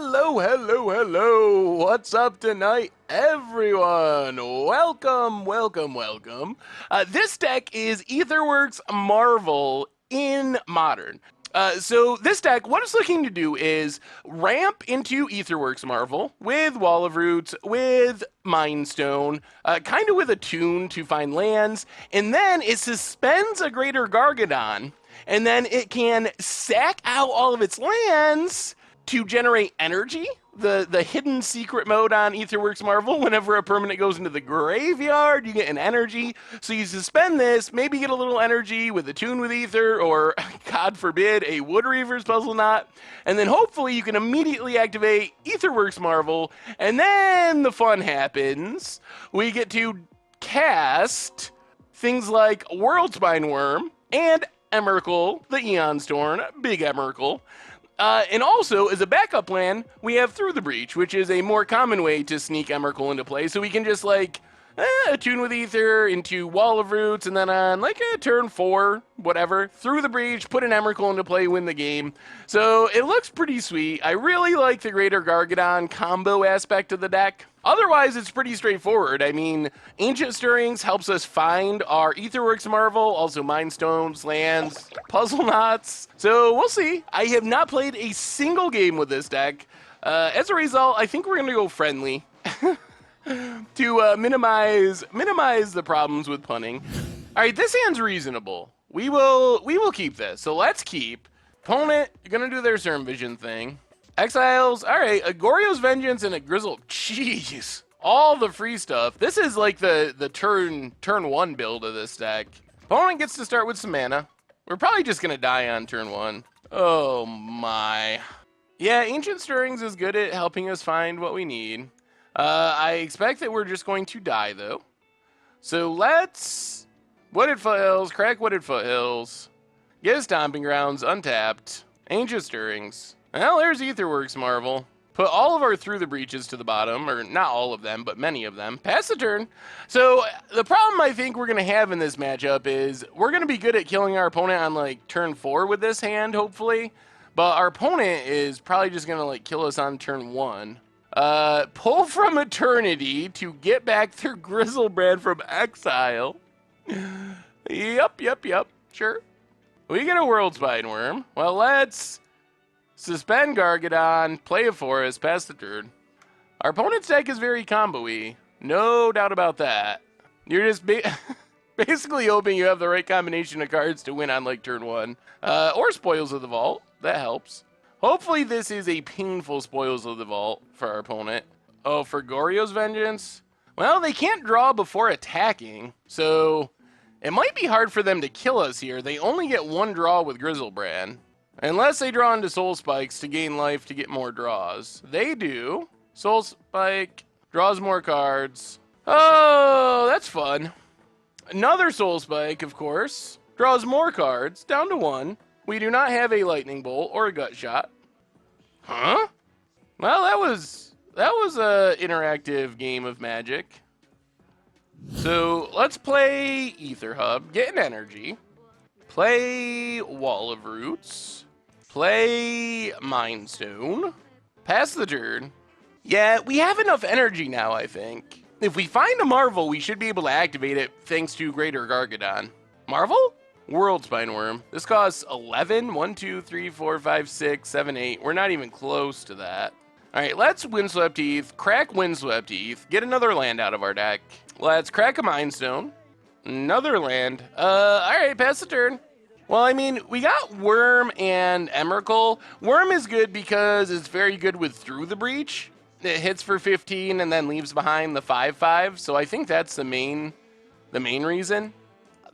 Hello. What's up tonight, everyone? Welcome. This deck is Aetherworks Marvel in Modern. So this deck, what it's looking to do is ramp into Aetherworks Marvel with Wall of Roots, with Mind Stone, kind of with a tune to find lands, and then it suspends a Greater Gargadon, and then it can sack out all of its lands to generate energy, the hidden secret mode on Aetherworks Marvel. Whenever a permanent goes into the graveyard, you get an energy. So you suspend this, maybe get a little energy with a tune with Aether, or, God forbid, a Wood Reaver's Puzzle Knot. And then hopefully you can immediately activate Aetherworks Marvel, and then the fun happens. We get to cast things like Worldspine Worm and Emrakul, the Aeons Torn, big Emrakul. And also, as a backup plan, we have Through the Breach, which is a more common way to sneak Emrakul into play. So we can just, attune with Aether into Wall of Roots, and then on, a turn 4, whatever, Through the Breach, put an Emrakul into play, win the game. So it looks pretty sweet. I really like the Greater Gargadon combo aspect of the deck. Otherwise, it's pretty straightforward. I mean, Ancient Stirrings helps us find our Aetherworks Marvel, also Mind Stones, lands, Puzzle Knots. So we'll see. I have not played a single game with this deck. As a result, I think we're going to go friendly to minimize the problems with punning. All right, this hand's reasonable. We will keep this. So let's keep. Opponent, you're going to do their Serum Vision thing. Exiles, all right, a Goryo's Vengeance and a Grizzle. Jeez, all the free stuff. This is like the turn 1 build of this deck. Opponent gets to start with some mana. We're probably just going to die on turn 1. Oh my. Yeah, Ancient Stirrings is good at helping us find what we need. I expect that we're just going to die, though. So let's Wooded Foothills, crack Wooded Foothills, get a Stomping Grounds, untapped, Ancient Stirrings. Well, there's Aetherworks Marvel. Put all of our Through the Breaches to the bottom, or not all of them, but many of them. Pass the turn. So the problem I think we're going to have in this matchup is we're going to be good at killing our opponent on turn 4 with this hand, hopefully. But our opponent is probably just going to kill us on turn 1. Pull from Eternity to get back their Grizzlebrand from exile. Yep. Sure. We get a Worldspine Worm. Well, let's suspend Gargadon, play a Forest, pass the turn. Our opponent's deck is very combo-y. No doubt about that. You're just basically hoping you have the right combination of cards to win on turn 1. Or Spoils of the Vault. That helps. Hopefully this is a painful Spoils of the Vault for our opponent. Oh, for Goryo's Vengeance? Well, they can't draw before attacking, so it might be hard for them to kill us here. They only get 1 draw with Grizzlebrand. Unless they draw into Soul Spikes to gain life to get more draws. They do. Soul Spike draws more cards. Oh, that's fun. Another Soul Spike, of course, draws more cards, down to 1. We do not have a Lightning Bolt or a Gut Shot. Huh? Well, that was a interactive game of Magic. So let's play Aether Hub, get an energy, play Wall of Roots, play Mind Stone, pass the turn. Yeah, we have enough energy now, I think. If we find a Marvel, we should be able to activate it thanks to Greater Gargadon. Marvel? Worldspine Worm. This costs 11. 1, 2, 3, 4, 5, 6, 7, 8. We're not even close to that. All right, let's Windswept Heath, crack Windswept Heath, get another land out of our deck. Let's crack a Mind Stone. Another land. All right, pass the turn. Well, I mean, we got Worm and Emrakul. Worm is good because it's very good with Through the Breach. It hits for 15 and then leaves behind the 5/5. So I think that's the main reason.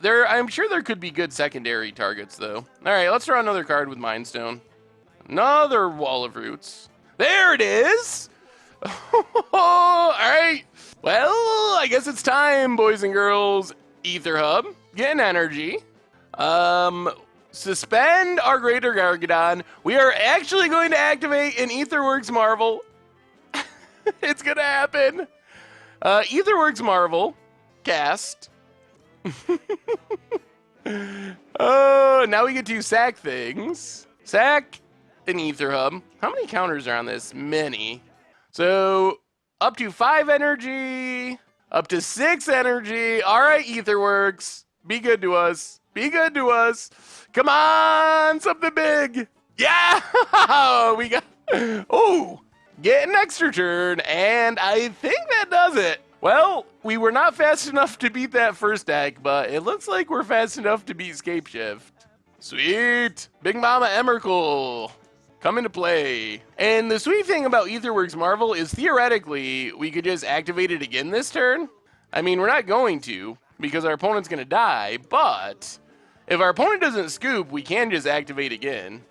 I'm sure there could be good secondary targets, though. All right, let's draw another card with Mind Stone. Another Wall of Roots. There it is! All right. Well, I guess it's time, boys and girls. Aether Hub. Get an energy. Suspend our Greater Gargadon. We are actually going to activate an Aetherworks Marvel. It's going to happen. Aetherworks Marvel. Cast. Oh, now we get to sack things. Sack an Ether Hub. How many counters are on this? Many. So up to 5 energy, up to 6 energy. All right, Aetherworks, be good to us. Be good to us. Come on, something big. Yeah, we got. Oh, get an extra turn, and I think that does it. Well, we were not fast enough to beat that first deck, but it looks like we're fast enough to beat Scapeshift. Sweet, Big Mama Emrakul. Come into play. And the sweet thing about Aetherworks Marvel is theoretically we could just activate it again this turn. I mean, we're not going to because our opponent's going to die, but if our opponent doesn't scoop, we can just activate again.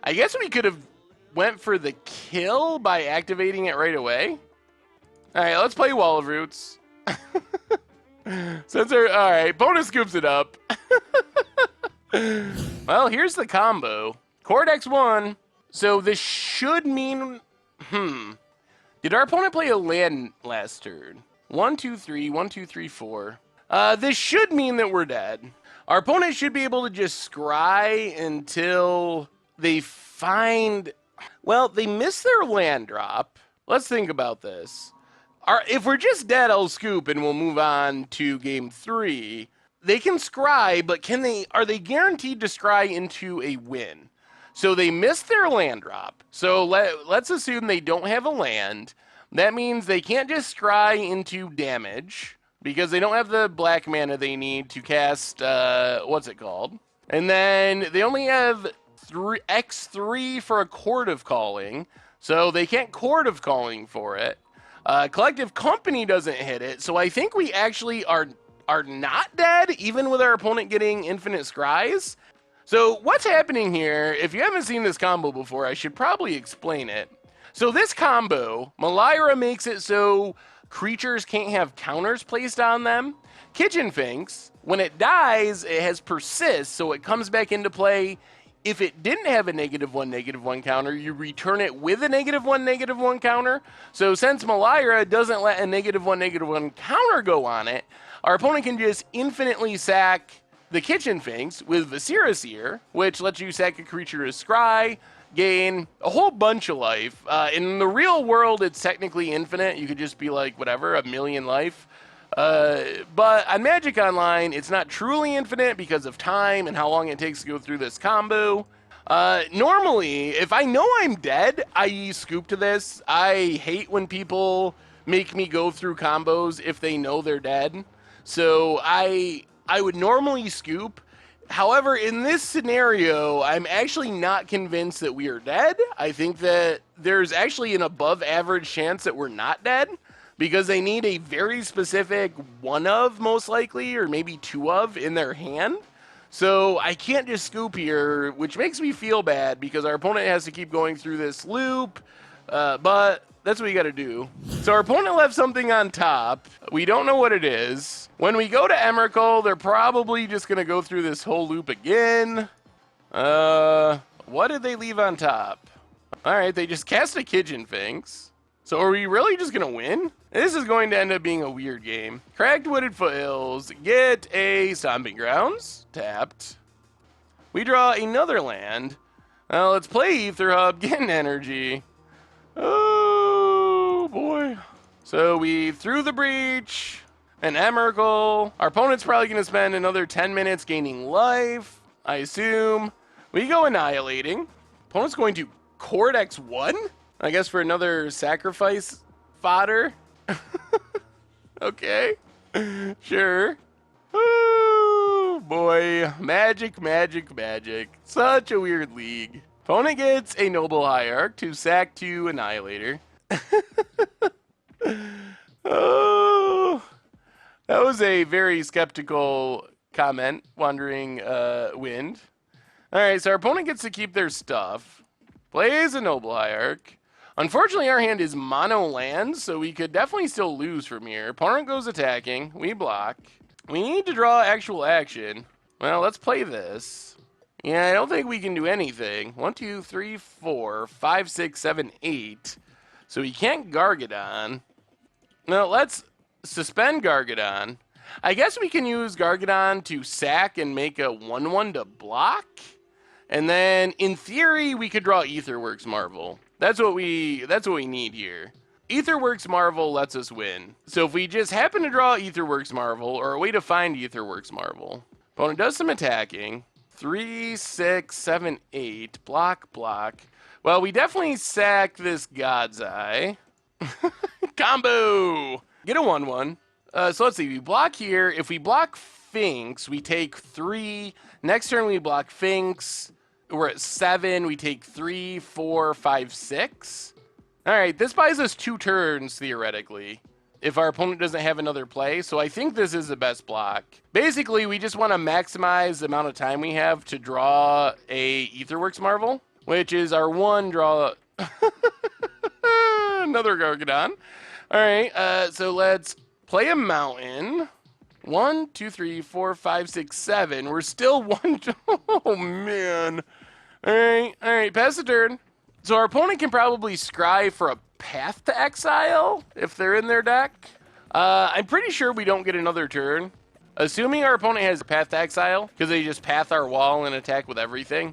I guess we could have went for the kill by activating it right away. All right, let's play Wall of Roots. All right, opponent scoops it up. Well, here's the combo. Cortex 1. So this should mean, did our opponent play a land last turn? 1, 2, 3, 1, 2, 3, 4. This should mean that we're dead. Our opponent should be able to just scry until they find, well, they miss their land drop. Let's think about this. If we're just dead, I'll scoop and we'll move on to game 3. They can scry, but are they guaranteed to scry into a win? So they missed their land drop. So let's assume they don't have a land. That means they can't just scry into damage because they don't have the black mana they need to cast, what's it called? And then they only have X3 for a Chord of Calling, so they can't Chord of Calling for it. Collective Company doesn't hit it, so I think we actually are not dead, even with our opponent getting infinite scries. So what's happening here, if you haven't seen this combo before, I should probably explain it. So this combo, Malira makes it so creatures can't have counters placed on them. Kitchen Finks, when it dies, it has persist, so it comes back into play. If it didn't have a -1/-1 counter, you return it with a -1/-1 counter. So since Malira doesn't let a -1/-1 counter go on it, our opponent can just infinitely sack the Kitchen Finks with Viscera, which lets you sack a creature to scry, gain a whole bunch of life. In the real world, it's technically infinite. You could just be like, whatever, 1,000,000 life. But on Magic Online, it's not truly infinite because of time and how long it takes to go through this combo. Normally, if I know I'm dead, I scoop to this. I hate when people make me go through combos if they know they're dead. So I would normally scoop. However, in this scenario, I'm actually not convinced that we are dead. I think that there's actually an above average chance that we're not dead because they need a very specific one of, most likely, or maybe 2 of in their hand. So I can't just scoop here, which makes me feel bad because our opponent has to keep going through this loop. But that's what you got to do. So our opponent left something on top. We don't know what it is. When we go to Emrakul, they're probably just going to go through this whole loop again. What did they leave on top? All right, they just cast a Kitchen Finks. So are we really just going to win? This is going to end up being a weird game. Cracked Wooded Foothills. Get a Stomping Grounds. Tapped. We draw another land. Let's play Ether Hub. Get an energy. Oh, boy. So we threw the Breach. An Emrakul. Our opponent's probably going to spend another 10 minutes gaining life, I assume. We go Annihilating. Opponent's going to Chord X1? I guess for another sacrifice fodder. Okay. Sure. Oh, boy. Magic, magic, magic. Such a weird league. Opponent gets a Noble Hierarch to sack 2 Annihilator. Oh. That was a very skeptical comment, Wandering Wind. All right, so our opponent gets to keep their stuff. Plays a Noble Hierarch. Unfortunately, our hand is mono lands, so we could definitely still lose from here. Opponent goes attacking. We block. We need to draw actual action. Well, let's play this. Yeah, I don't think we can do anything. 1, 2, 3, 4, 5, 6, 7, 8. So we can't Gargadon. No, let's suspend Gargadon. I guess we can use Gargadon to sack and make a 1/1 to block. And then, in theory, we could draw Aetherworks Marvel. That's what we need here. Aetherworks Marvel lets us win. So if we just happen to draw Aetherworks Marvel, or a way to find Aetherworks Marvel, opponent does some attacking. 3, 6, 7, 8. Block, block. Well, we definitely sack this God's Eye. Combo! Get a 1/1. So let's see. We block here. If we block Finks, we take 3. Next turn, we block Finks. We're at 7. We take 3, 4, 5, 6. All right, this buys us 2 turns, theoretically, if our opponent doesn't have another play. So I think this is the best block. Basically, we just want to maximize the amount of time we have to draw a Aetherworks Marvel, which is our 1 draw. Another Gargadon. All right, so let's play a mountain. 1, 2, 3, 4, 5, 6, 7. We're still 1. Oh, man. All right, pass the turn. So our opponent can probably scry for a Path to Exile if they're in their deck. I'm pretty sure we don't get another turn. Assuming our opponent has a Path to Exile, because they just path our wall and attack with everything.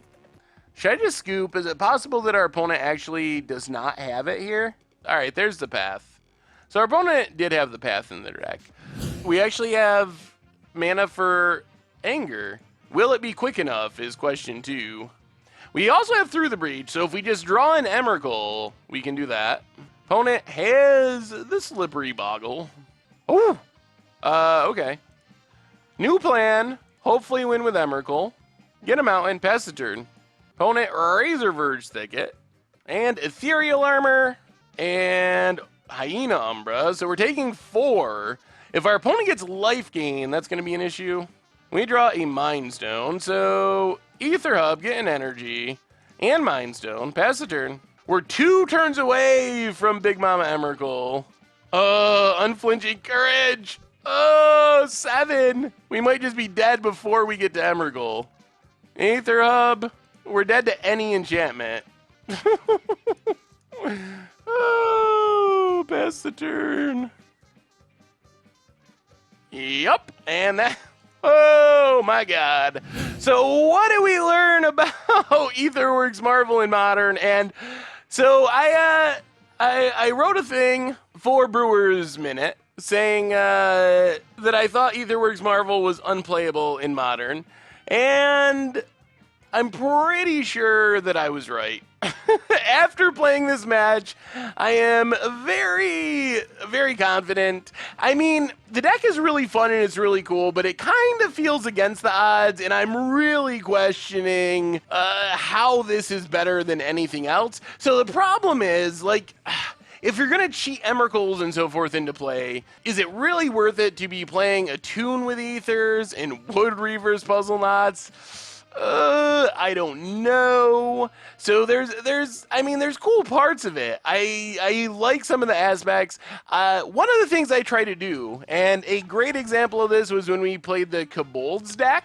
Should I just scoop? Is it possible that our opponent actually does not have it here? All right, there's the path. So our opponent did have the path in their deck. We actually have mana for Anger. Will it be quick enough is question 2. We also have Through the Breach, so if we just draw an Emrakul, we can do that. Opponent has the Slippery Boggle. Oh! Okay. New plan. Hopefully win with Emrakul. Get a mountain, pass the turn. Opponent Razor Verge Thicket. And Ethereal Armor. And Hyena Umbra. So we're taking 4. If our opponent gets life gain, that's going to be an issue. We draw a Mind Stone, so Ether Hub, get an energy, and Mind Stone, pass the turn. We're 2 turns away from Big Mama Emrakul. Unflinching Courage. 7. We might just be dead before we get to Emrakul. Ether Hub, we're dead to any enchantment. Oh, pass the turn. Yup, and that, oh my god. So what did we learn about Aetherworks Marvel in Modern? And so I wrote a thing for Brewers Minute saying that I thought Aetherworks Marvel was unplayable in Modern, and I'm pretty sure that I was right. After playing this match, I am very, very confident. I mean, the deck is really fun and it's really cool, but it kind of feels against the odds, and I'm really questioning how this is better than anything else. So the problem is, like, if you're going to cheat Emrakuls and so forth into play, is it really worth it to be playing Attune with Ethers and Wood Reaver's Puzzle Knots? I don't know. So there's cool parts of it. I like some of the aspects. One of the things I try to do, and a great example of this was when we played the Kobolds deck,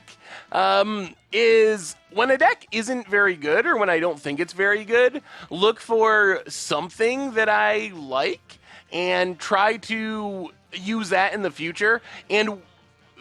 is when a deck isn't very good, or when I don't think it's very good, look for something that I like and try to use that in the future. And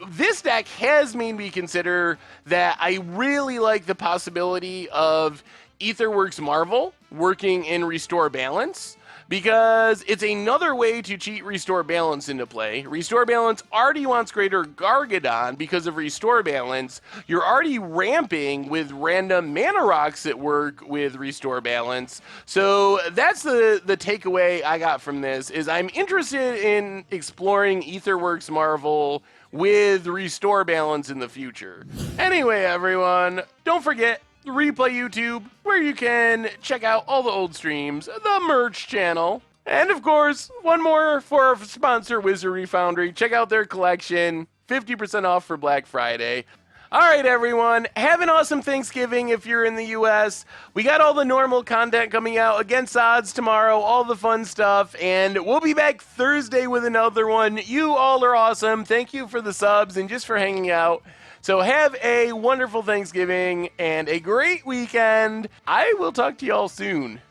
this deck has made me consider that I really like the possibility of Aetherworks Marvel working in Restore Balance, because it's another way to cheat Restore Balance into play. Restore Balance already wants Greater Gargadon because of Restore Balance. You're already ramping with random mana rocks that work with Restore Balance. So that's the takeaway I got from this, is I'm interested in exploring Aetherworks Marvel with Restore Balance in the future. Anyway, everyone, don't forget Replay YouTube, where you can check out all the old streams, the merch channel, and of course, one more for our sponsor, Wizardry Foundry. Check out their collection, 50% off for Black Friday. All right, everyone, have an awesome Thanksgiving if you're in the U.S. We got all the normal content coming out, Against Odds tomorrow, all the fun stuff, and we'll be back Thursday with another one. You all are awesome. Thank you for the subs and just for hanging out. So have a wonderful Thanksgiving and a great weekend. I will talk to y'all soon.